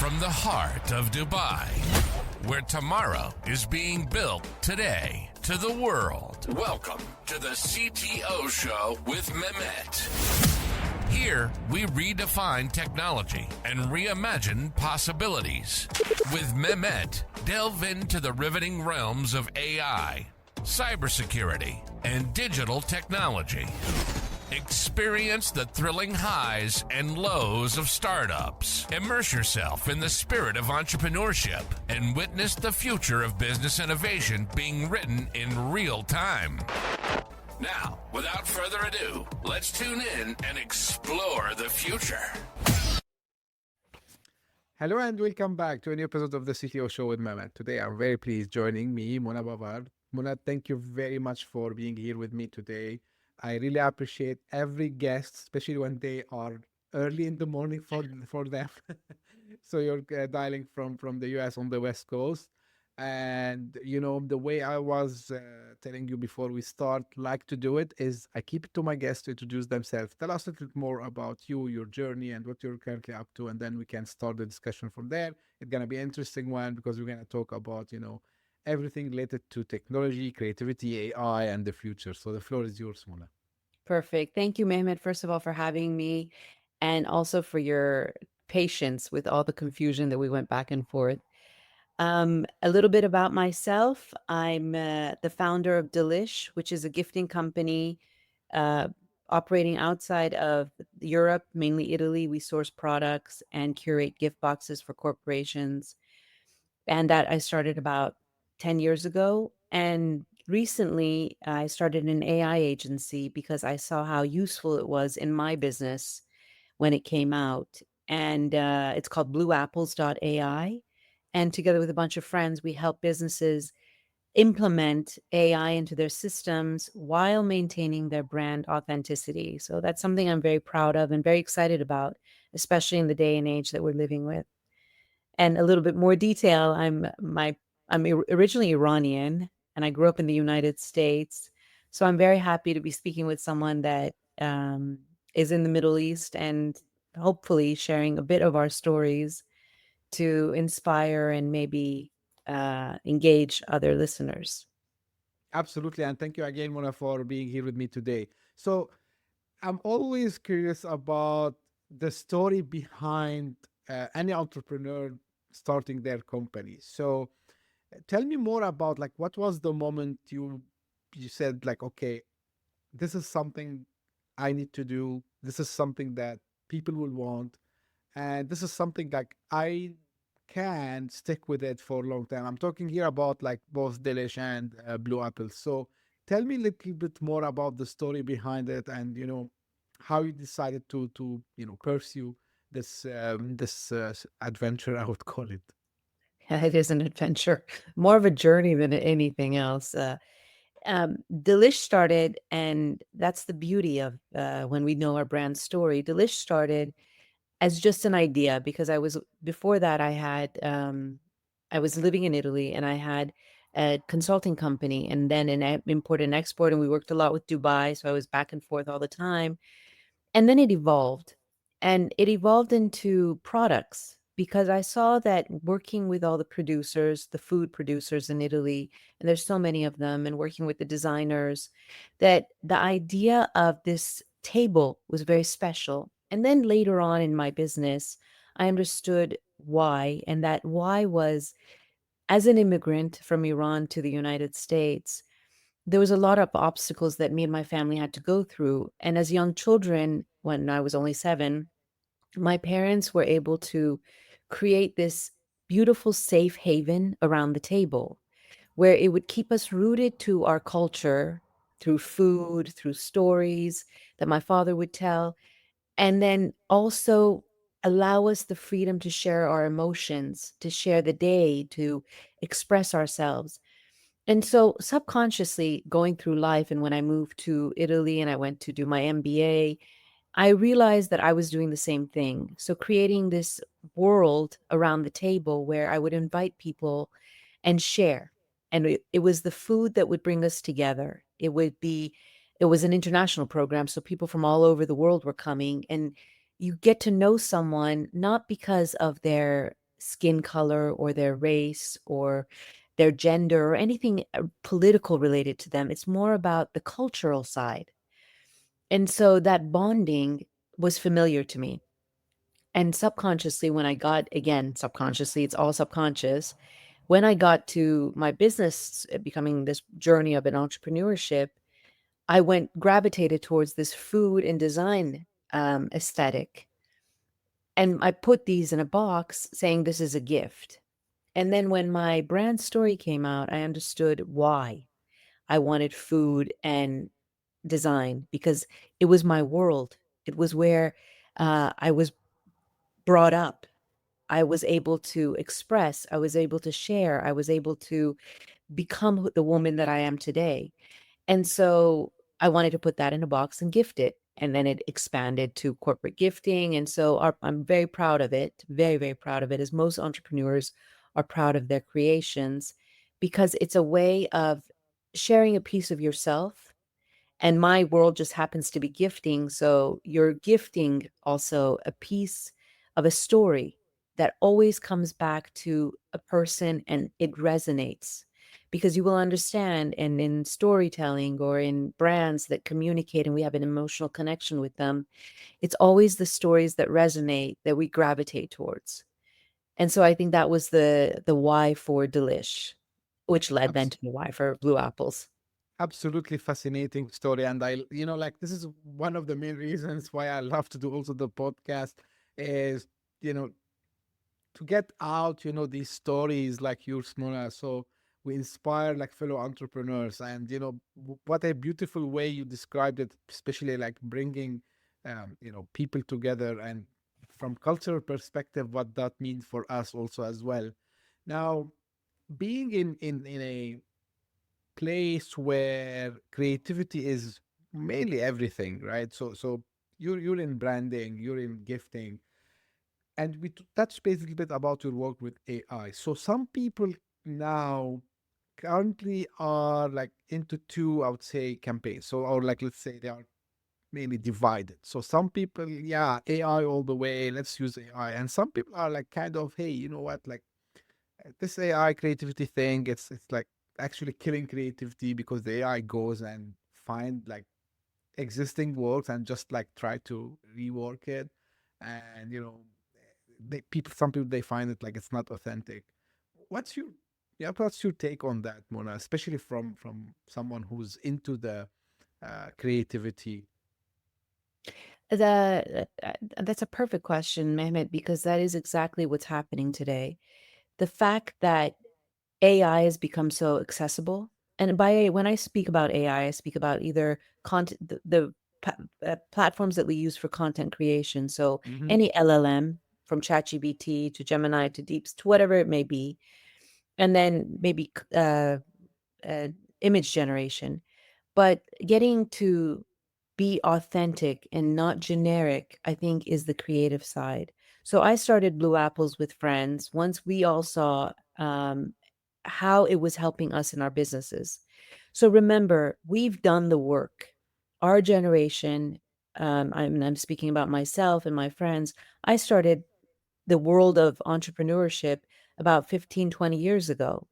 from the heart of Dubai, where tomorrow is being built today, to the world. Welcome to the CTO Show with Mehmet. Here, we redefine technology and reimagine possibilities. With Mehmet, delve into the riveting realms of AI, cybersecurity, and digital technology. Experience the thrilling highs and lows of startups. Immerse yourself in the spirit of entrepreneurship and witness the future of business innovation being written in real time. Now, without further ado, let's tune in and explore the future. Hello and welcome back to a new episode of the CTO Show with Mehmet. Today I'm very pleased joining me, Mona Bavar. Mona, thank you very much for being here with me today. I really appreciate every guest, especially when they are early in the morning for them. So you're dialing from the US on the West Coast. And, you know, the way I was telling you before we start, like to do it is I keep it to my guests to introduce themselves. Tell us a little more about you, your journey, and what you're currently up to. And then we can start the discussion from there. It's going to be an interesting one because we're going to talk about, everything related to technology, creativity, AI, and the future. So the floor is yours, Mona. Perfect. Thank you, Mehmet, first of all, for having me and also for your patience with all the confusion that we went back and forth. A little bit about myself. I'm the founder of DLISH, which is a gifting company operating outside of Europe, mainly Italy. We source products and curate gift boxes for corporations. And that I started about 10 years ago. And recently, I started an AI agency because I saw how useful it was in my business when it came out. And it's called BlueApples.ai. And together with a bunch of friends, we help businesses implement AI into their systems while maintaining their brand authenticity. So that's something I'm very proud of and very excited about, especially in the day and age that we're living with. And a little bit more detail, I'm originally Iranian and I grew up in the United States. So I'm very happy to be speaking with someone that is in the Middle East and hopefully sharing a bit of our stories to inspire and maybe engage other listeners. Absolutely. And thank you again, Mona, for being here with me today. So I'm always curious about the story behind any entrepreneur starting their company. So tell me more about like what was the moment you said like, okay, this is something I need to do. This is something that people will want. And this is something like I can stick with it for a long time. I'm talking here about like both DLISH and Blue Apple. So tell me a little bit more about the story behind it and, how you decided to pursue this adventure, I would call it. It is an adventure, more of a journey than anything else. Delish started, and that's the beauty of when we know our brand story. Delish started as just an idea because before that I was living in Italy and I had a consulting company and then an import and export, and we worked a lot with Dubai, so I was back and forth all the time. And then it evolved into products because I saw that working with all the producers, the food producers in Italy, and there's so many of them, and working with the designers, that the idea of this table was very special. And then later on in my business, I understood why. And that why was, as an immigrant from Iran to the United States, there was a lot of obstacles that me and my family had to go through. And as young children, when I was only 7, my parents were able to create this beautiful safe haven around the table where it would keep us rooted to our culture through food, through stories that my father would tell, and then also allow us the freedom to share our emotions, to share the day, to express ourselves. And so subconsciously going through life, and when I moved to Italy and I went to do my MBA, I realized that I was doing the same thing. So creating this world around the table where I would invite people and share. And it was the food that would bring us together. It was an international program. So people from all over the world were coming, and you get to know someone not because of their skin color or their race or their gender or anything political related to them. It's more about the cultural side. And so that bonding was familiar to me. And subconsciously, when I got, again, subconsciously, it's all subconscious. When I got to my business, becoming this journey of an entrepreneurship, I gravitated towards this food and design aesthetic. And I put these in a box saying this is a gift. And then when my brand story came out, I understood why I wanted food and design, because it was my world. It was where I was brought up. I was able to express, I was able to share, I was able to become the woman that I am today. And so I wanted to put that in a box and gift it. And then it expanded to corporate gifting. And so I'm very proud of it, very, very proud of it, as most entrepreneurs are proud of their creations, because it's a way of sharing a piece of yourself. And my world just happens to be gifting. So you're gifting also a piece of a story that always comes back to a person and it resonates, because you will understand. And in storytelling or in brands that communicate and we have an emotional connection with them, it's always the stories that resonate that we gravitate towards. And so I think that was the why for Delish, which led then Abs- to the why for Blue Apples. Absolutely fascinating story. And like this is one of the main reasons why I love to do also the podcast is, you know, to get out, these stories like yours, Mona. So we inspire like fellow entrepreneurs. And, what a beautiful way you described it, especially like bringing, people together, and from cultural perspective, what that means for us also as well. Now, being in a place where creativity is mainly everything, right? So you're in branding, you're in gifting, and we touched base a little bit about your work with AI. So some people now currently are like into two, I would say, campaigns. So, or like, let's say they are mainly divided. So some people, yeah, AI all the way, let's use AI. And some people are like kind of, hey, you know what, like this AI creativity thing, it's like actually killing creativity, because the AI goes and find like existing works and just like try to rework it. And some people, they find it like it's not authentic. What's your what's your take on that, Mona, especially from someone who's into the creativity? That's a perfect question, Mehmet, because that is exactly what's happening today. The fact that AI has become so accessible, and when I speak about AI, I speak about either content, platforms that we use for content creation. So Hmm. any LLM, from ChatGPT to Gemini to Deeps to whatever it may be, and then maybe uh, image generation. But getting to be authentic and not generic, I think, is the creative side. So I started Blue Apples with friends once we all saw um, how it was helping us in our businesses. So remember, we've done the work. Our generation, I'm speaking about myself and my friends. I started the world of entrepreneurship about 15, 20 years ago.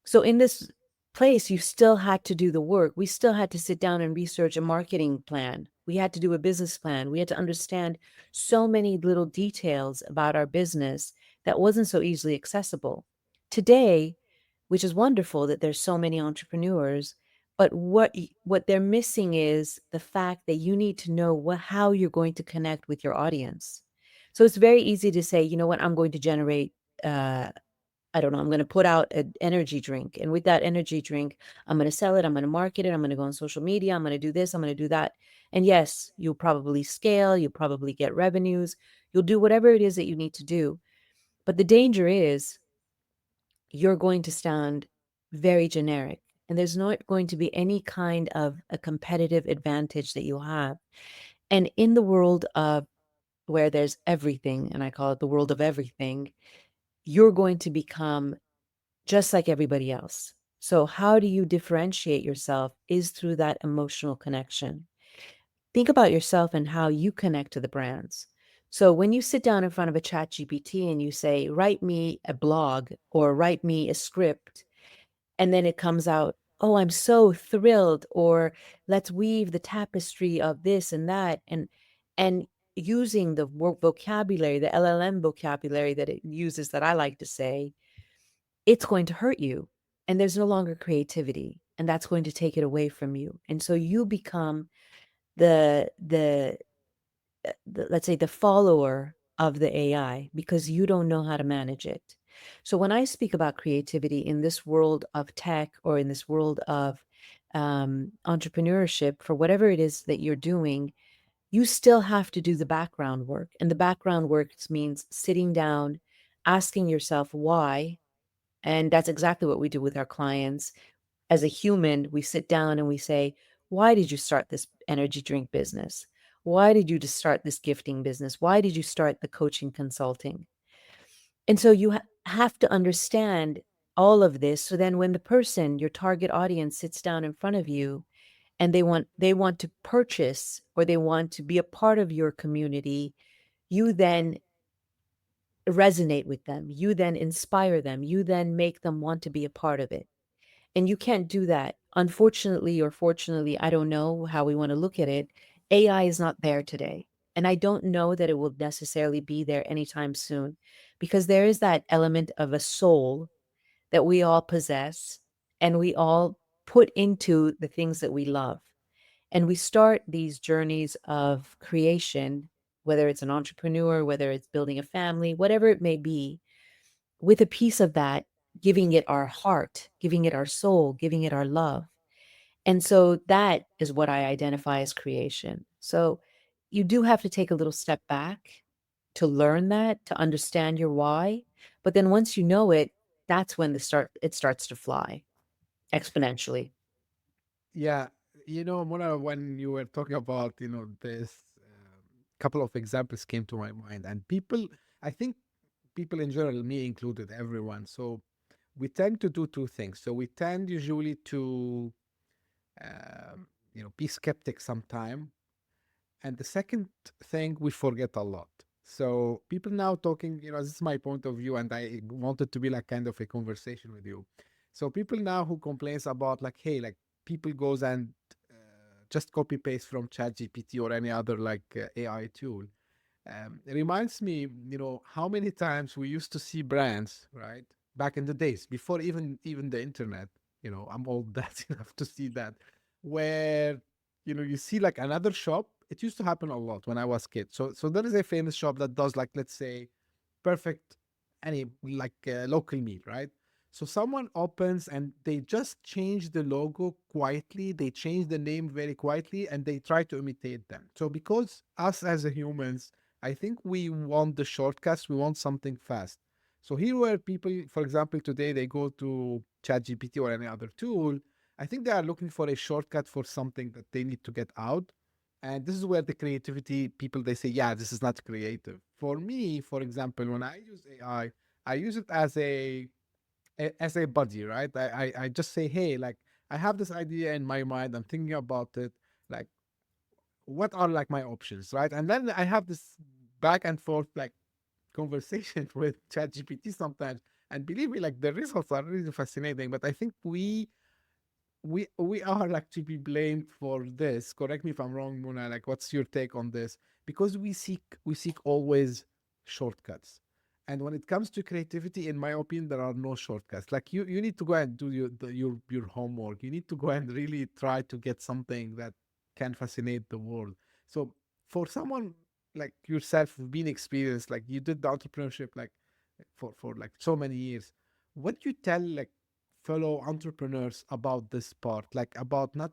So in this place, you still had to do the work. We still had to sit down and research a marketing plan. We had to do a business plan. We had to understand so many little details about our business that wasn't so easily accessible. Today, which is wonderful that there's so many entrepreneurs, but what they're missing is the fact that you need to know how you're going to connect with your audience. So it's very easy to say, you know what, I'm going to generate I don't know, I'm going to put out an energy drink. And with that energy drink, I'm going to sell it. I'm going to market it. I'm going to go on social media. I'm going to do this. I'm going to do that. And yes, you'll probably scale. You'll probably get revenues. You'll do whatever it is that you need to do. But the danger is you're going to sound very generic. And there's not going to be any kind of a competitive advantage that you'll have. And in the world of where there's everything, and I call it the world of everything, you're going to become just like everybody else. So, how do you differentiate yourself is through that emotional connection. Think about yourself and how you connect to the brands. So when you sit down in front of a chat GPT and you say, write me a blog or write me a script, and then it comes out, oh, I'm so thrilled, or let's weave the tapestry of this and that, and using the vocabulary, the LLM vocabulary that it uses that I like to say, it's going to hurt you. And there's no longer creativity. And that's going to take it away from you. And so you become the let's say the follower of the AI because you don't know how to manage it. So when I speak about creativity in this world of tech or in this world of entrepreneurship, for whatever it is that you're doing, you still have to do the background work. And the background work means sitting down, asking yourself why. And that's exactly what we do with our clients. As a human, we sit down and we say, why did you start this energy drink business? Why did you just start this gifting business? Why did you start the coaching consulting? And so you have to understand all of this. So then when the person, your target audience, sits down in front of you and they want to purchase or they want to be a part of your community, you then resonate with them. You then inspire them. You then make them want to be a part of it. And you can't do that. Unfortunately or fortunately, I don't know how we want to look at it. AI is not there today. And I don't know that it will necessarily be there anytime soon because there is that element of a soul that we all possess and we all put into the things that we love. And we start these journeys of creation, whether it's an entrepreneur, whether it's building a family, whatever it may be, with a piece of that, giving it our heart, giving it our soul, giving it our love. And so that is what I identify as creation. So you do have to take a little step back to learn that, to understand your why. But then once you know it, that's when it starts to fly exponentially. Yeah, Mona, when you were talking about, this couple of examples came to my mind, and I think people in general, me included, everyone. So we tend to do two things. So we tend usually to, be skeptic sometime. And the second thing, we forget a lot. So people now talking, this is my point of view, and I wanted to be like kind of a conversation with you. So people now who complains about like, hey, like people goes and just copy paste from ChatGPT or any other like AI tool. It reminds me, how many times we used to see brands, right? Back in the days, before even the internet, I'm old that enough to see that, where you see like another shop. It used to happen a lot when I was kid. So there is a famous shop that does like, let's say, perfect any like local meal, right? So someone opens and they just change the logo quietly, they change the name very quietly, and they try to imitate them. So because us as a humans, I think we want the shortcuts, we want something fast. So here where people, for example, today they go to ChatGPT or any other tool, I think they are looking for a shortcut for something that they need to get out. And this is where the creativity people, they say, yeah, this is not creative. For me, for example, when I use AI, I use it as a buddy, right? I just say, hey, like I have this idea in my mind, I'm thinking about it, like what are like my options, right? And then I have this back and forth like conversation with ChatGPT sometimes. And believe me, like the results are really fascinating. But I think we are like to be blamed for this. Correct me if I'm wrong, Mona. Like, what's your take on this? Because we seek always shortcuts. And when it comes to creativity, in my opinion, there are no shortcuts. Like you need to go and do your homework. You need to go and really try to get something that can fascinate the world. So for someone like yourself who've been experienced, like you did the entrepreneurship like for like so many years, what do you tell like fellow entrepreneurs about this part, like about not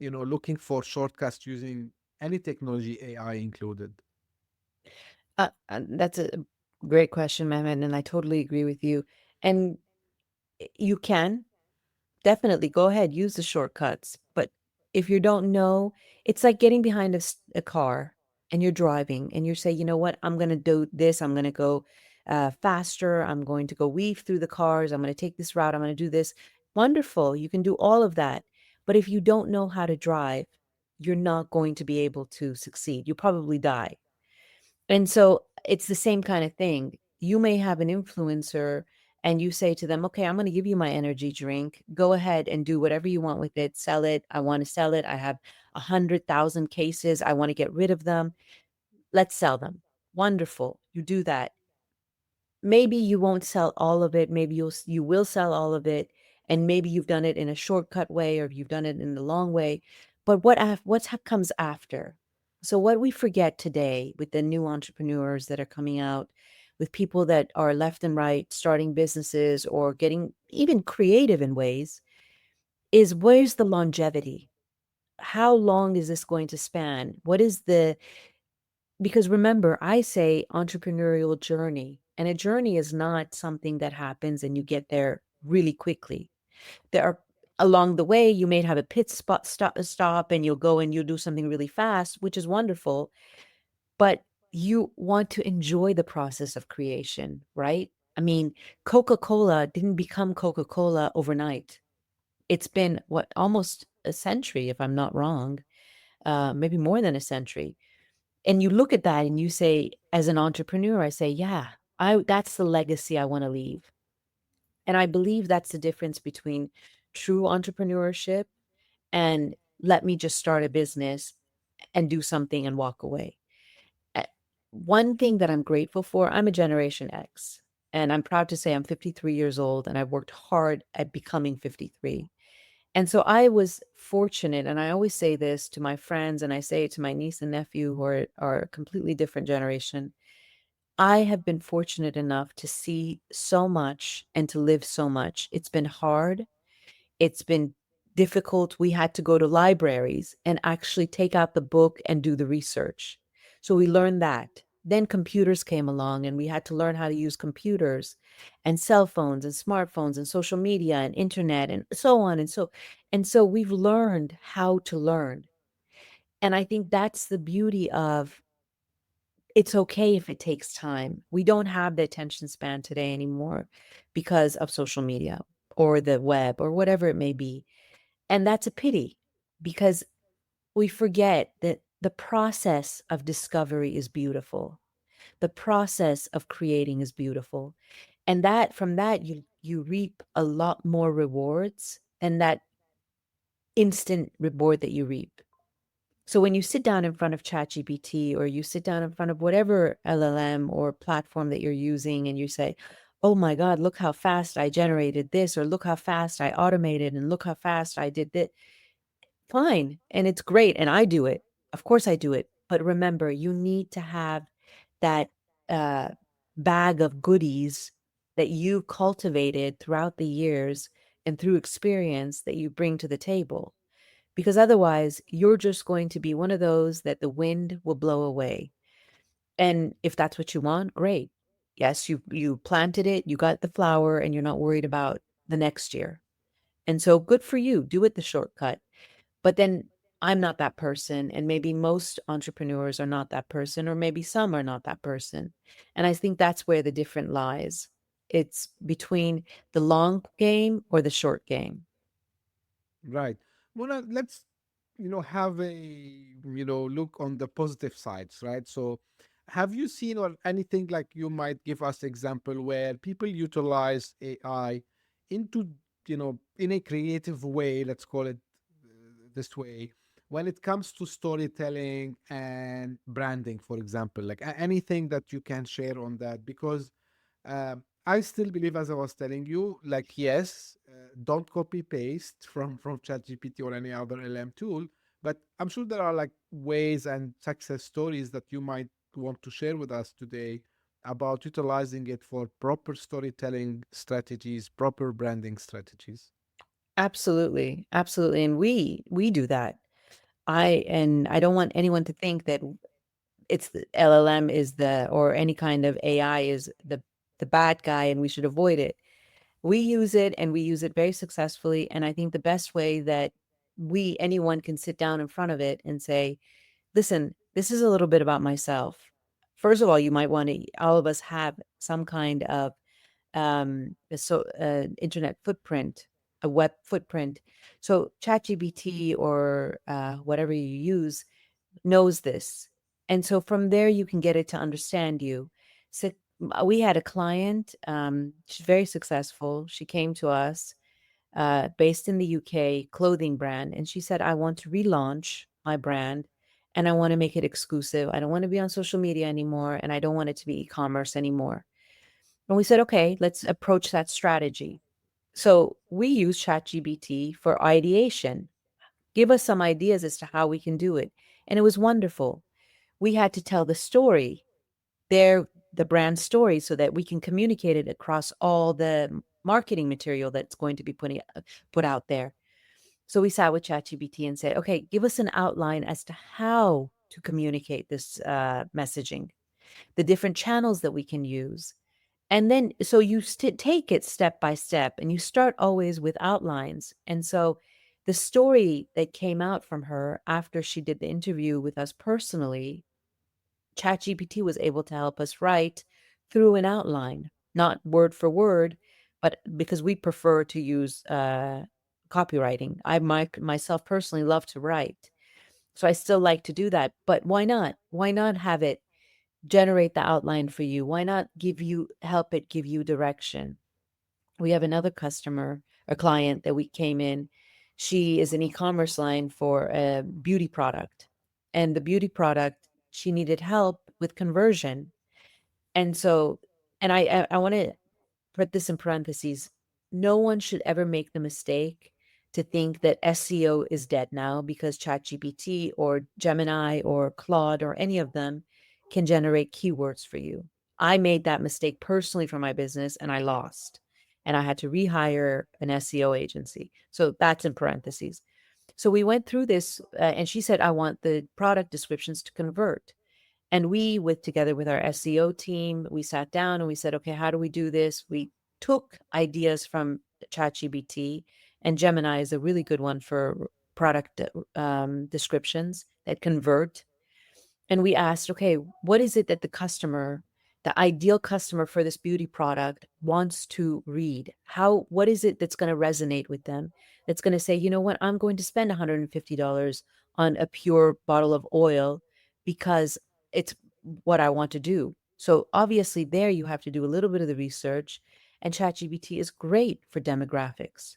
looking for shortcuts using any technology, AI included? That's a great question, Mehmet, and I totally agree with you. And you can definitely go ahead, use the shortcuts. But if you don't know, it's like getting behind a car and you're driving and you say, you know what, I'm going to do this. I'm going to go faster. I'm going to go weave through the cars. I'm going to take this route. I'm going to do this. Wonderful. You can do all of that. But if you don't know how to drive, you're not going to be able to succeed. You probably die. And so it's the same kind of thing. You may have an influencer and you say to them, okay, I'm going to give you my energy drink. Go ahead and do whatever you want with it. Sell it. I want to sell it. I have 100,000 cases. I want to get rid of them. Let's sell them. Wonderful. You do that. Maybe you won't sell all of it. Maybe you will sell all of it, and maybe you've done it in a shortcut way, or you've done it in the long way. But what comes after? So what we forget today with the new entrepreneurs that are coming out, with people that are left and right starting businesses or getting even creative in ways, is where's the longevity? How long is this going to span? What is the because remember, I say entrepreneurial journey, and a journey is not something that happens and you get there really quickly. There are along the way, you may have a stop, and you'll go and you'll do something really fast, which is wonderful, but you want to enjoy the process of creation, right? I mean, Coca-Cola didn't become Coca-Cola overnight. It's been what almost a century, if I'm not wrong, maybe more than a century. And you look at that and you say, as an entrepreneur, I say, yeah, that's the legacy I want to leave. And I believe that's the difference between true entrepreneurship and let me just start a business and do something and walk away. One thing that I'm grateful for, I'm a Generation X, and I'm proud to say I'm 53 years old, and I've worked hard at becoming 53. And so I was fortunate, and I always say this to my friends, and I say it to my niece and nephew who are a completely different generation. I have been fortunate enough to see so much and to live so much. It's been hard. It's been difficult. We had to go to libraries and actually take out the book and do the research. So we learned that. Then computers came along and we had to learn how to use computers and cell phones and smartphones and social media and internet and so on. And so we've learned how to learn. And I think that's the beauty of it's okay if it takes time. We don't have the attention span today anymore because of social media or the web or whatever it may be. And that's a pity because we forget that the process of discovery is beautiful. The process of creating is beautiful. And that from that you reap a lot more rewards than that instant reward that you reap. So when you sit down in front of ChatGPT or you sit down in front of whatever LLM or platform that you're using and you say, oh my God, look how fast I generated this, or look how fast I automated, and look how fast I did this. Fine. And it's great. And I do it. Of course I do it. But remember, you need to have that uh, bag of goodies that you cultivated throughout the years and through experience that you bring to the table. Because otherwise, you're just going to be one of those that the wind will blow away. And if that's what you want, great. Yes, you planted it, you got the flower, and you're not worried about the next year. And so good for you. Do it the shortcut. But then I'm not that person. And maybe most entrepreneurs are not that person, or maybe some are not that person. And I think that's where the difference lies. It's between the long game or the short game. Right. Mona, let's, have a, look on the positive sides, right? So have you seen or anything like you might give us example where people utilize AI into, in a creative way, let's call it this way, when it comes to storytelling and branding, for example, like anything that you can share on that? Because I still believe, as I was telling you, like yes, don't copy paste from ChatGPT or any other LM tool, but I'm sure there are like ways and success stories that you might want to share with us today about utilizing it for proper storytelling strategies, proper branding strategies. Absolutely. Absolutely. And we do that. I don't want anyone to think that it's the LLM is the or any kind of AI is the bad guy and we should avoid it. We use it and we use it very successfully. And I think the best way that anyone can sit down in front of it and say, listen, this is a little bit about myself. First of all, you might want to, all of us have some kind of internet footprint, a web footprint. So ChatGPT or whatever you use knows this. And so from there, you can get it to understand you. So we had a client, she's very successful. She came to us, based in the UK, clothing brand. And she said, I want to relaunch my brand and I want to make it exclusive. I don't want to be on social media anymore. And I don't want it to be e-commerce anymore. And we said, okay, let's approach that strategy. So we use ChatGPT for ideation. Give us some ideas as to how we can do it. And it was wonderful. We had to tell the story, the brand story, so that we can communicate it across all the marketing material that's going to be put out there. So we sat with ChatGPT and said, okay, give us an outline as to how to communicate this messaging, the different channels that we can use. And then, so you take it step by step and you start always with outlines. And so the story that came out from her after she did the interview with us personally, ChatGPT was able to help us write through an outline, not word for word, but because we prefer to use copywriting. I myself personally love to write. So I still like to do that. But why not? Why not have it generate the outline for you? Why not help it give you direction? We have another customer, a client that we came in. She is an e-commerce line for a beauty product. And the beauty product, she needed help with conversion. And so, and I want to put this in parentheses. No one should ever make the mistake to think that SEO is dead now because ChatGPT or Gemini or Claude or any of them can generate keywords for you. I made that mistake personally for my business and I lost. And I had to rehire an SEO agency. So that's in parentheses. So we went through this, and she said, I want the product descriptions to convert. And we, together with our SEO team, we sat down and we said, okay, how do we do this? We took ideas from ChatGPT, and Gemini is a really good one for product descriptions that convert. And we asked, okay, what is it that the ideal customer for this beauty product wants to read? What is it that's going to resonate with them? That's going to say, you know what, I'm going to spend $150 on a pure bottle of oil because it's what I want to do. So obviously there you have to do a little bit of the research, and ChatGPT is great for demographics.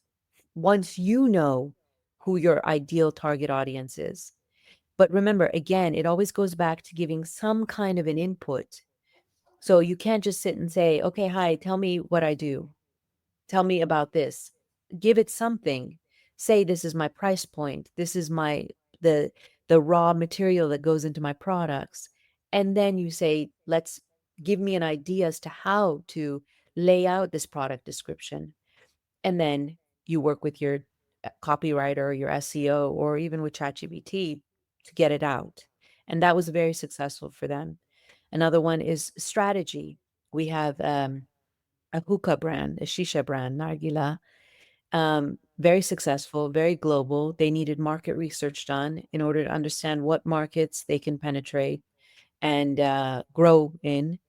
Once you know who your ideal target audience is. But remember, again, it always goes back to giving some kind of an input. So you can't just sit and say, okay, hi, tell me what I do. Tell me about this. Give it something. Say, this is my price point. This is the raw material that goes into my products. And then you say, let's give me an idea as to how to lay out this product description. And then you work with your copywriter, your SEO, or even with ChatGPT to get it out. And that was very successful for them. Another one is strategy. We have a hookah brand, a shisha brand, Nargila, very successful, very global. They needed market research done in order to understand what markets they can penetrate and grow in.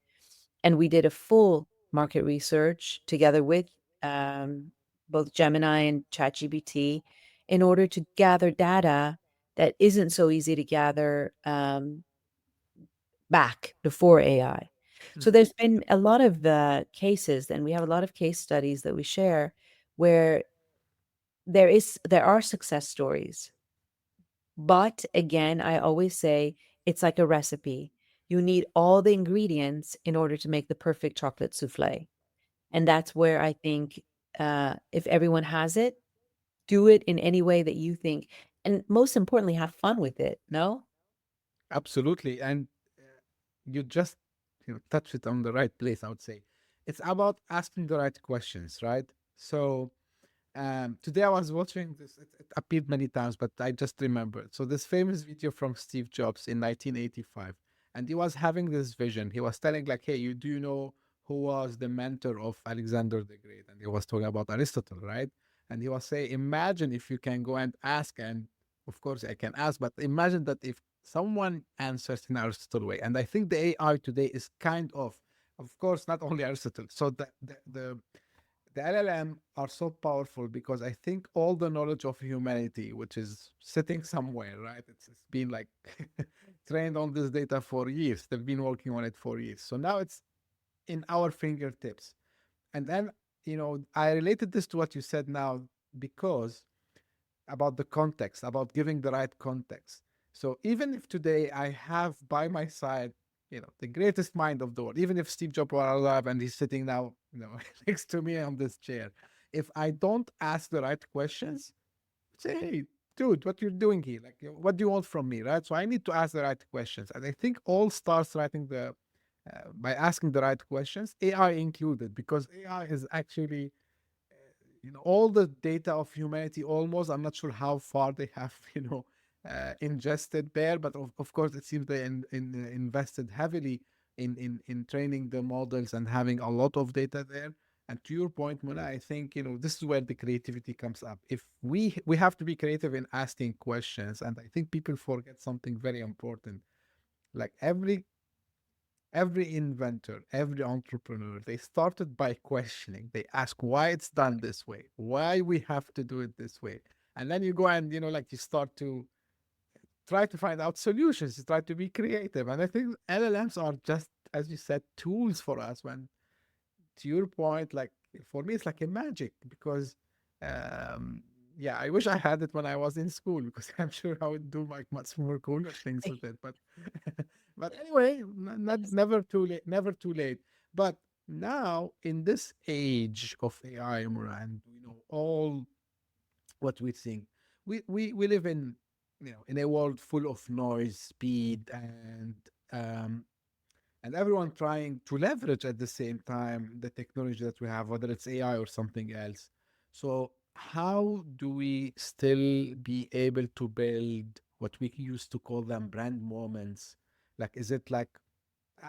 And we did a full market research together with both Gemini and ChatGPT in order to gather data that isn't so easy to gather back before AI. So there's been a lot of cases, and we have a lot of case studies that we share where there are success stories. But again, I always say it's like a recipe. You need all the ingredients in order to make the perfect chocolate souffle. And that's where I think if everyone has it, do it in any way that you think. And most importantly, have fun with it. No? Absolutely. And you just touch it on the right place, I would say. It's about asking the right questions, right? So today I was watching this, it appeared many times, but I just remembered. So this famous video from Steve Jobs in 1985, and he was having this vision. He was telling like, hey, do you know who was the mentor of Alexander the Great? And he was talking about Aristotle, right? And he was saying, imagine if you can go and ask, and of course I can ask, but imagine that if someone answers in Aristotle way. And I think the AI today is kind of course, not only Aristotle. So the the LLM are so powerful because I think all the knowledge of humanity, which is sitting somewhere, right? It's been like trained on this data for years. They've been working on it for years. So now it's in our fingertips. And then, I related this to what you said now because about the context, about giving the right context. So even if today I have by my side, the greatest mind of the world, even if Steve Jobs were alive and he's sitting now, next to me on this chair, if I don't ask the right questions, say, hey, dude, what you're doing here? Like, what do you want from me, right? So I need to ask the right questions. And I think all starts by asking the right questions, AI included, because AI is actually all the data of humanity almost. I'm not sure how far they have ingested there, but of course it seems they invested heavily in training the models and having a lot of data there. And to your point, Mona, I think this is where the creativity comes up. If we have to be creative in asking questions, and I think people forget something very important. Like every inventor, every entrepreneur, they started by questioning. They ask why it's done this way, why we have to do it this way. And then you go and, like you start to try to find out solutions, you try to be creative. And I think LLMs are just, as you said, tools for us. When, to your point, like for me, it's like a magic because, yeah, I wish I had it when I was in school because I'm sure I would do like much more cooler things with it. But but anyway, not never too late, never too late. But now in this age of AI, Imran, and all what we think, we live in in a world full of noise, speed, um, and everyone trying to leverage at the same time the technology that we have, whether it's AI or something else. So how do we still be able to build what we used to call them brand moments? Like, is it like,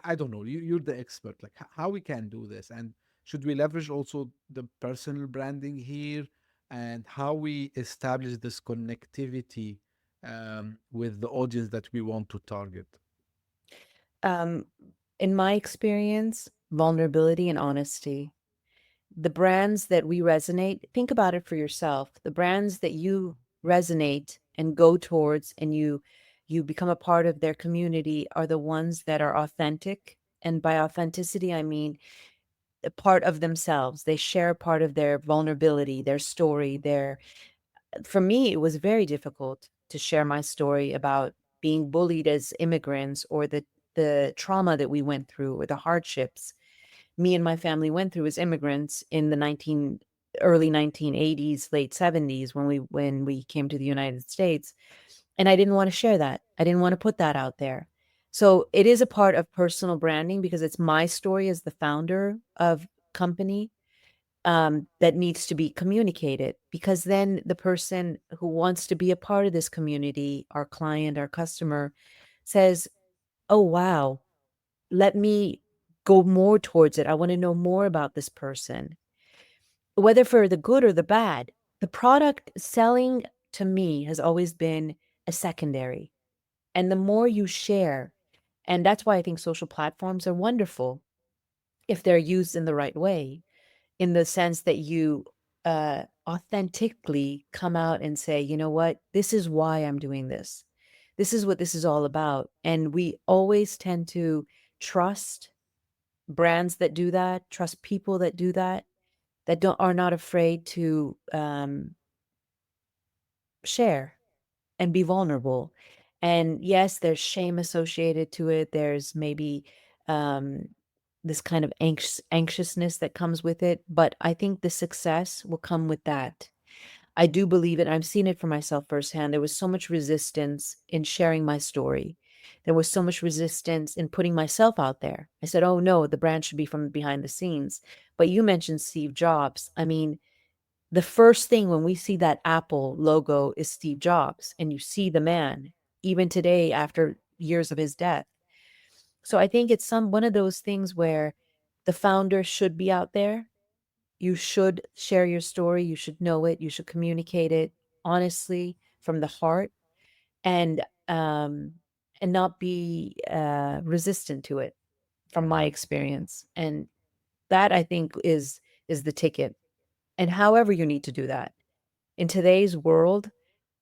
I don't know, you're the expert, like how we can do this? And should we leverage also the personal branding here, and how we establish this connectivity with the audience that we want to target? Um, in my experience, vulnerability and honesty. The brands that we resonate, think about it for yourself. The brands that you resonate and go towards and you become a part of their community are the ones that are authentic. And by authenticity, I mean a part of themselves. They share a part of their vulnerability, their story, for me, it was very difficult to share my story about being bullied as immigrants or the trauma that we went through or the hardships me and my family went through as immigrants in the early 1980s, late 70s when we came to the United States. And I didn't want to share that. I didn't want to put that out there. So it is a part of personal branding because it's my story as the founder of company that needs to be communicated, because then the person who wants to be a part of this community, our client, our customer, says, oh, wow, let me go more towards it. I want to know more about this person, whether for the good or the bad. The product selling to me has always been a secondary. And the more you share, and that's why I think social platforms are wonderful if they're used in the right way, in the sense that you authentically come out and say, you know what, this is why I'm doing this. This is what this is all about. And we always tend to trust brands that do that, trust people that do that, that are not afraid to share and be vulnerable. And yes, there's shame associated to it. There's maybe um, this kind of anxiousness that comes with it. But I think the success will come with that. I do believe it. I've seen it for myself firsthand. There was so much resistance in sharing my story. There was so much resistance in putting myself out there. I said, oh no, the brand should be from behind the scenes. But you mentioned Steve Jobs. I mean, the first thing when we see that Apple logo is Steve Jobs, and you see the man, even today after years of his death. So I think it's one of those things where the founder should be out there. You should share your story. You should know it. You should communicate it honestly from the heart, and um, and not be resistant to it. From my experience, and that I think is the ticket. And however you need to do that. In today's world,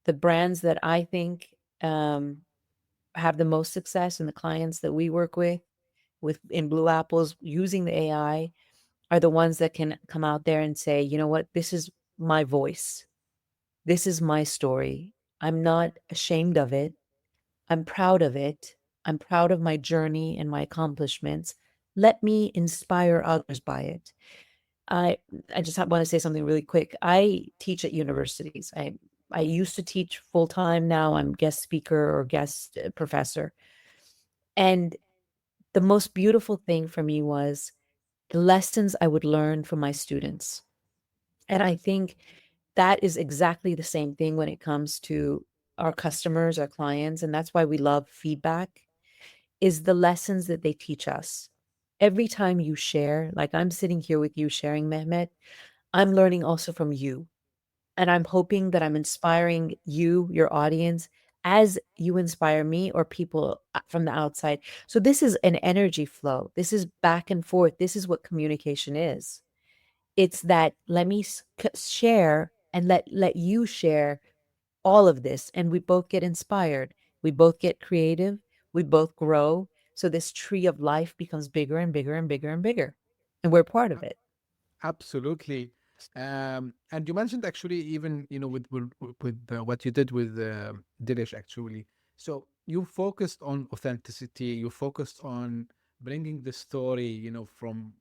the brands that I think have the most success and the clients that we work with in Blue Apples using the AI are the ones that can come out there and say, you know what, this is my voice. This is my story. I'm not ashamed of it. I'm proud of it. I'm proud of my journey and my accomplishments. Let me inspire others by it. I I just want to say something really quick. I teach at universities. I used to teach full time. Now I'm guest speaker or guest professor. And the most beautiful thing for me was the lessons I would learn from my students. And I think that is exactly the same thing when it comes to our customers, our clients, and that's why we love feedback, is the lessons that they teach us. Every time you share, like I'm sitting here with you sharing, Mehmet, I'm learning also from you. And I'm hoping that I'm inspiring you, your audience, as you inspire me or people from the outside. So this is an energy flow. This is back and forth. This is what communication is. It's that let me share and let you share all of this, and we both get inspired. We both get creative. We both grow. So this tree of life becomes bigger and bigger and bigger and bigger, and we're part of it. Absolutely. And you mentioned actually even, with what you did with Dilish actually. So you focused on authenticity. You focused on bringing the story, from,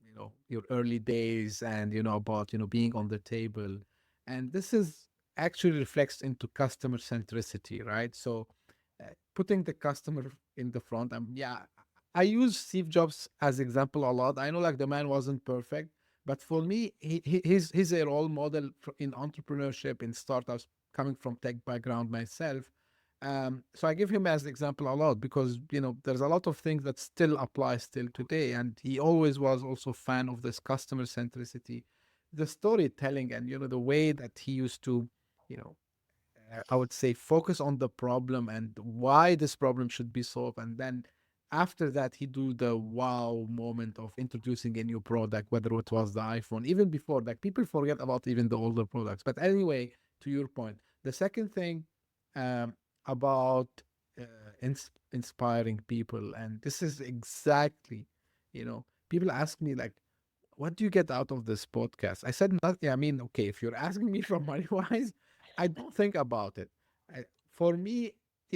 your early days and, about, being on the table. And this is actually reflects into customer centricity, right? So putting the customer in the front. Yeah, I use Steve Jobs as example a lot. I know like the man wasn't perfect, but for me, he's a role model in entrepreneurship, in startups, coming from tech background myself. So I give him as an example a lot because, there's a lot of things that still apply still today. And he always was also fan of this customer centricity, the storytelling, and, the way that he used to, you know, I would say focus on the problem and why this problem should be solved. And then after that, he do the wow moment of introducing a new product, whether it was the iPhone, even before, like people forget about even the older products. But anyway, to your point, the second thing um, about uh, inspiring people, and this is exactly, people ask me like, what do you get out of this podcast? I said nothing. I mean, okay, if you're asking me from money wise, I don't think about it. For me,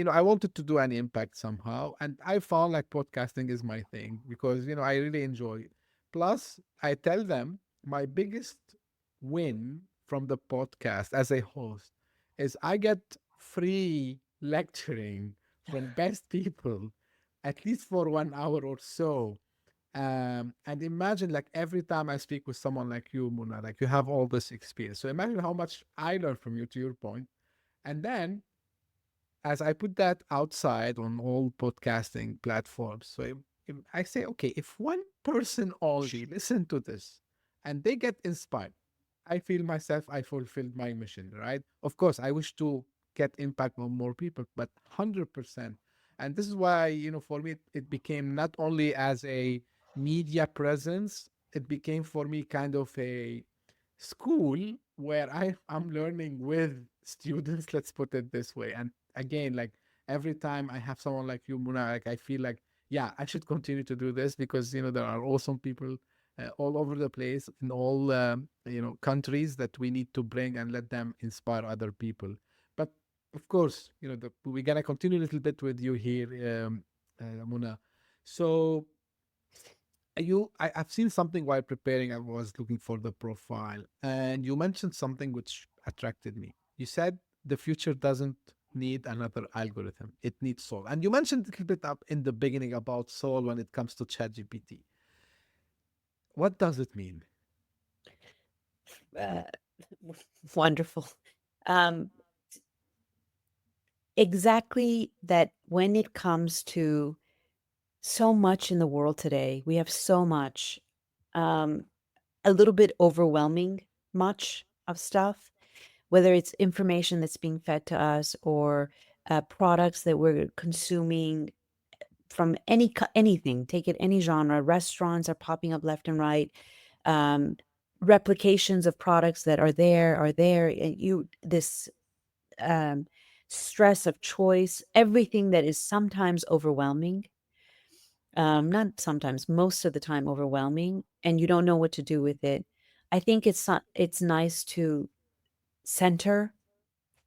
I wanted to do an impact somehow, and I found like podcasting is my thing because I really enjoy it. Plus, I tell them my biggest win from the podcast as a host is I get free lecturing from best people, at least for 1 hour or so. And imagine like every time I speak with someone like you, Muna, like you have all this experience. So imagine how much I learn from you, to your point. And then as I put that outside on all podcasting platforms, so if I say, okay, if one person only listen to this and they get inspired, I feel myself, I fulfilled my mission, right? Of course, I wish to get impact on more people, but 100%. And this is why, for me, it became not only as a media presence, it became for me kind of a school where I'm learning with students, let's put it this way. And again, like every time I have someone like you, Muna, like I feel like, yeah, I should continue to do this because, there are awesome people all over the place in all, countries that we need to bring and let them inspire other people. But of course, we're going to continue a little bit with you here, Muna. So I've seen something while preparing. I was looking for the profile, and you mentioned something which attracted me. You said the future doesn't need another algorithm; it needs soul. And you mentioned a little bit up in the beginning about soul when it comes to ChatGPT. What does it mean? Uh, Wonderful. Um, exactly that when it comes to so much in the world today, we have so much, um, a little bit overwhelming, much of stuff, whether it's information that's being fed to us or products that we're consuming from anything, take it any genre. Restaurants are popping up left and right. Um, replications of products that are there, and this um, stress of choice, everything that is sometimes overwhelming, not sometimes, most of the time overwhelming, and you don't know what to do with it. I think it's nice to center.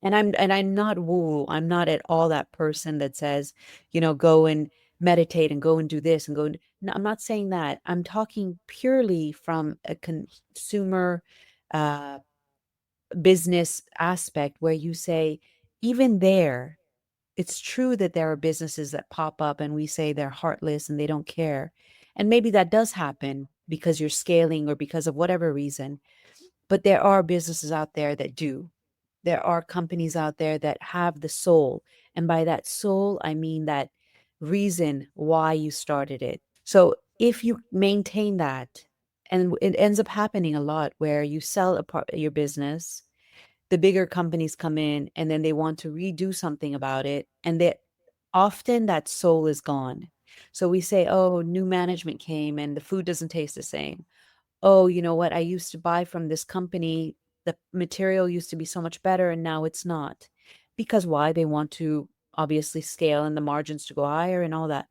And I'm not woo. I'm not at all that person that says, go and meditate and go and do this and go. No, I'm not saying that. I'm talking purely from a consumer uh, business aspect where you say, even there, it's true that there are businesses that pop up and we say they're heartless and they don't care. And maybe that does happen because you're scaling or because of whatever reason. But there are businesses out there that do. There are companies out there that have the soul. And by that soul, I mean that reason why you started it. So if you maintain that, and it ends up happening a lot where you sell a part of your business, the bigger companies come in and then they want to redo something about it. And that often that soul is gone. So we say, oh, new management came and the food doesn't taste the same. Oh, you know what? I used to buy from this company. The material used to be so much better and now it's not. Because why? They want to obviously scale and the margins to go higher and all that.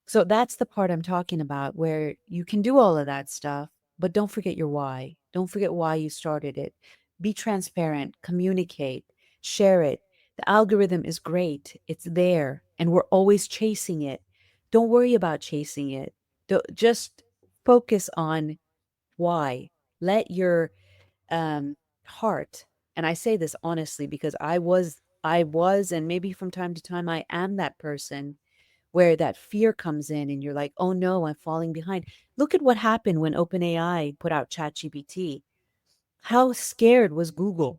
So that's the part I'm talking about where you can do all of that stuff, but don't forget your why. Don't forget why you started it. Be transparent, communicate, share it. The algorithm is great. It's there and we're always chasing it. Don't worry about chasing it. Just focus on why. Let your heart, and I say this honestly because I was, and maybe from time to time I am that person where that fear comes in and you're like, oh no, I'm falling behind. Look at what happened when OpenAI put out ChatGPT. How scared was Google?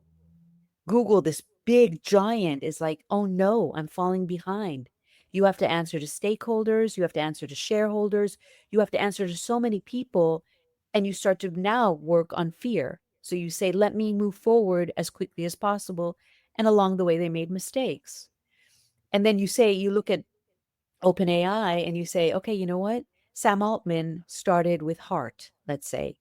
Google, this big giant, is like, oh no, I'm falling behind. You have to answer to stakeholders, you have to answer to shareholders, you have to answer to so many people, and you start to now work on fear. So you say, let me move forward as quickly as possible. And along the way, they made mistakes. And then you look at OpenAI and you say, okay, you know what? Sam Altman started with heart, let's say.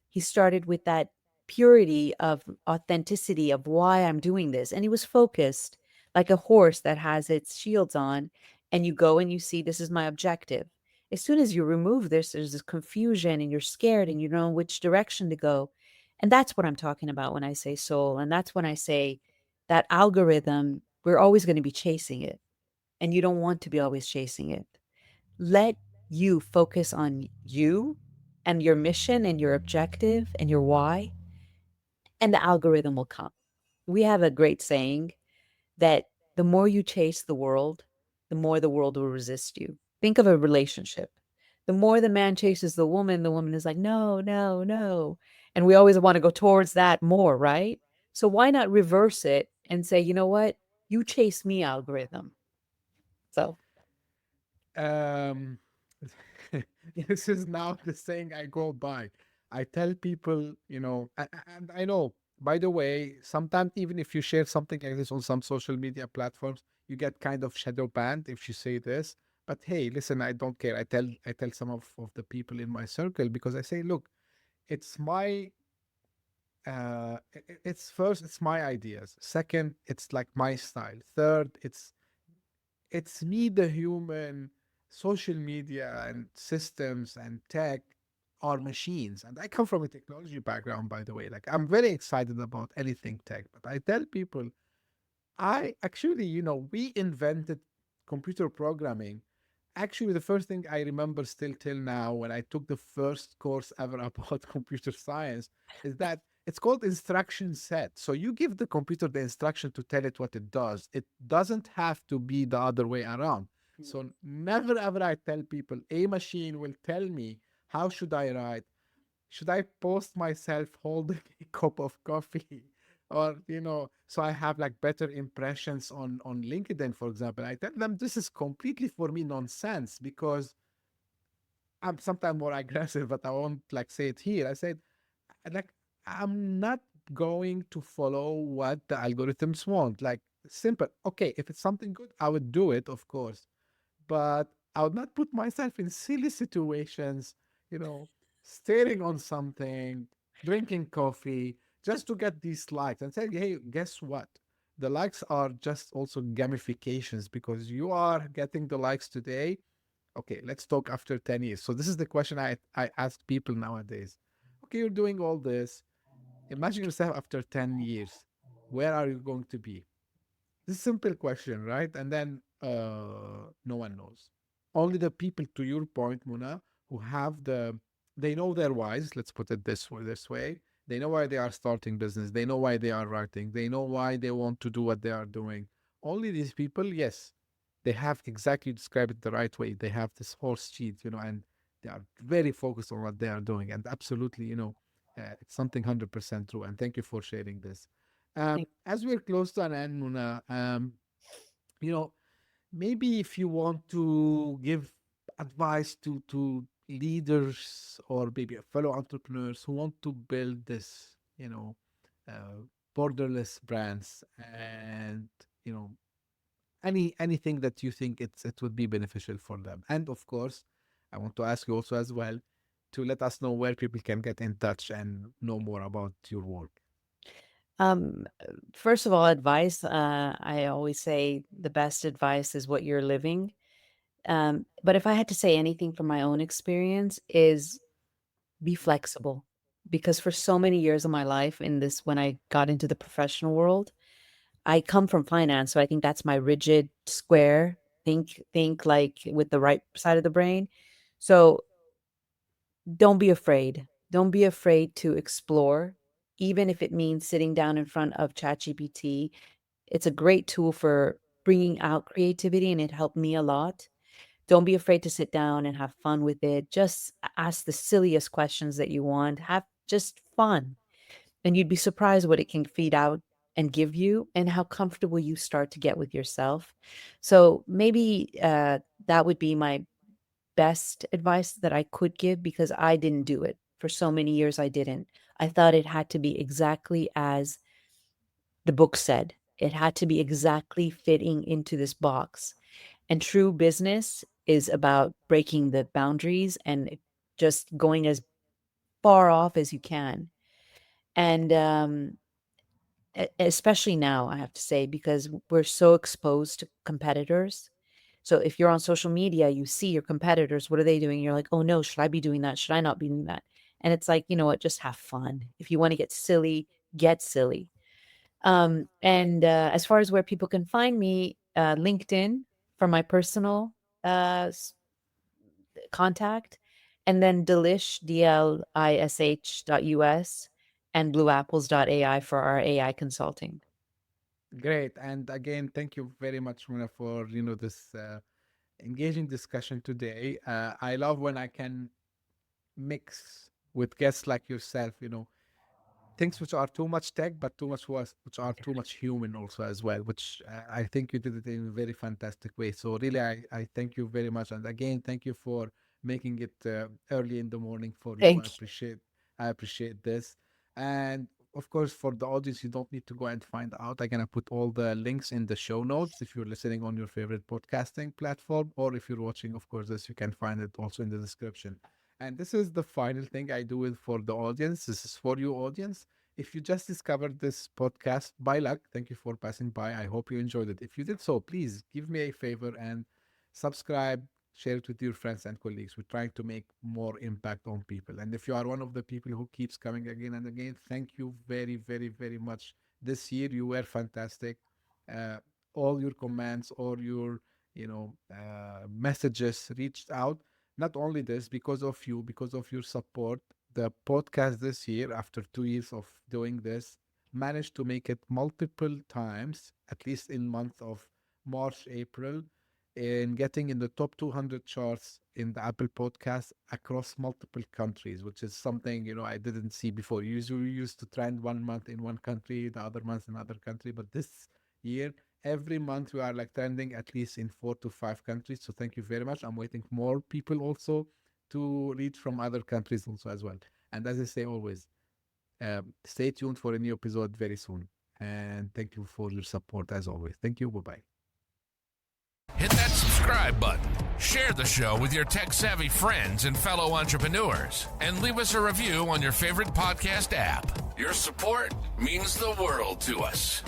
He started with that purity of authenticity of why I'm doing this. And he was focused like a horse that has its shields on. And you go and you see, this is my objective. As soon as you remove this, there's this confusion and you're scared and you don't know which direction to go. And that's what I'm talking about when I say soul. And that's when I say that algorithm, we're always going to be chasing it and you don't want to be always chasing it. Let you focus on you and your mission and your objective and your why, and the algorithm will come. We have a great saying that the more you chase the more the world will resist you. Think of a relationship. The more the man chases the woman is like, no, no, no. And we always want to go towards that more, right? So why not reverse it and say, you know what? You chase me, algorithm. So Um, this is now the saying I go by. I tell people, and I know, by the way, sometimes even if you share something like this on some social media platforms, you get kind of shadow banned if you say this. But hey, listen, I don't care. I tell some of the people in my circle because I say, look, it's my it's first, it's my ideas. Second, it's like my style. Third, it's me, the human. Social media and systems and tech are machines. And I come from a technology background, by the way. Like, I'm very excited about anything tech, but I tell people, I actually, we invented computer programming. Actually, the first thing I remember still till now when I took the first course ever about computer science is that it's called instruction set. So you give the computer the instruction to tell it what it does. It doesn't have to be the other way around. So never ever I tell people a machine will tell me how should I write, should I post myself holding a cup of coffee? Or, so I have like better impressions on LinkedIn, for example. I tell them this is completely for me nonsense because I'm sometimes more aggressive, but I won't like say it here. I said, like, I'm not going to follow what the algorithms want. Like, simple. Okay, if it's something good, I would do it, of course. But I would not put myself in silly situations, you know, staring on something. drinking coffee, just to get these likes and say, hey, guess what? The likes are just also gamifications because you are getting the likes today. Okay, let's talk after 10 years. So this is the question I ask people nowadays. Okay, you're doing all this. Imagine yourself after 10 years. Where are you going to be? This simple question, right? And then no one knows. Only the people, to your point, Muna, who have they know their whys. Let's put it this way. They know why they are starting business. They know why they are writing. They know why they want to do what they are doing. Only these people, yes, they have exactly described it the right way. They have this whole sheet, and they are very focused on what they are doing. And absolutely, it's something 100% true. And thank you for sharing this. As we're close to an end, Muna, you know, maybe if you want to give advice to leaders or maybe fellow entrepreneurs who want to build this, uh, borderless brands and anything that you think it would be beneficial for them. And of course, I want to ask you also as well to let us know where people can get in touch and know more about your work. Um, First of all, advice. I always say the best advice is what you're living. But if I had to say anything from my own experience, is be flexible. Because for so many years of my life, when I got into the professional world, I come from finance, so I think that's my rigid square. Think like with the right side of the brain. So don't be afraid. Don't be afraid to explore, even if it means sitting down in front of ChatGPT. It's a great tool for bringing out creativity, and it helped me a lot. Don't be afraid to sit down and have fun with it. Just ask the silliest questions that you want. Have just fun, and you'd be surprised what it can feed out and give you, and how comfortable you start to get with yourself. So maybe that would be my best advice that I could give, because I didn't do it. For so many years, I didn't. I thought it had to be exactly as the book said. It had to be exactly fitting into this box. And true business is about breaking the boundaries and just going as far off as you can. And especially now, I have to say, because we're so exposed to competitors. So if you're on social media, you see your competitors, what are they doing? You're like, oh no, should I be doing that? Should I not be doing that? And it's like, you know what, just have fun. If you want to get silly, get silly. And as far as where people can find me, LinkedIn for my personal contact, and then DLISH, DLISH.us, and BlueApples.ai for our AI consulting. Great. And again, thank you very much, Muna, for this engaging discussion today. I love when I can mix with guests like yourself, things which are too much tech, but which are too much human also as well, which I think you did it in a very fantastic way. So really, I thank you very much. And again, thank you for making it early in the morning for you. Thank you. I appreciate this. And of course, for the audience, you don't need to go and find out. I'm gonna put all the links in the show notes if you're listening on your favorite podcasting platform, or if you're watching, of course, this you can find it also in the description. And this is the final thing I do it for the audience. This is for you, audience. If you just discovered this podcast by luck, thank you for passing by. I hope you enjoyed it. If you did so, please give me a favor and subscribe, share it with your friends and colleagues. We're trying to make more impact on people. And if you are one of the people who keeps coming again and again, thank you very, very, very much. This year, you were fantastic. Uh, all your comments, all your messages reached out. Not only this, because of you, because of your support, the podcast this year, after 2 years of doing this, managed to make it multiple times, at least in month of March, April, in getting in the top 200 charts in the Apple podcast across multiple countries, which is something, I didn't see before. Usually we used to trend 1 month in one country, the other month in another country, but this year, every month we are like trending at least in 4 to 5 countries. So thank you very much. I'm waiting for more people also to reach from other countries also as well. And as I say always, stay tuned for a new episode very soon. And thank you for your support as always. Thank you. Bye bye. Hit that subscribe button, share the show with your tech-savvy friends and fellow entrepreneurs, and leave us a review on your favorite podcast app. Your support means the world to us.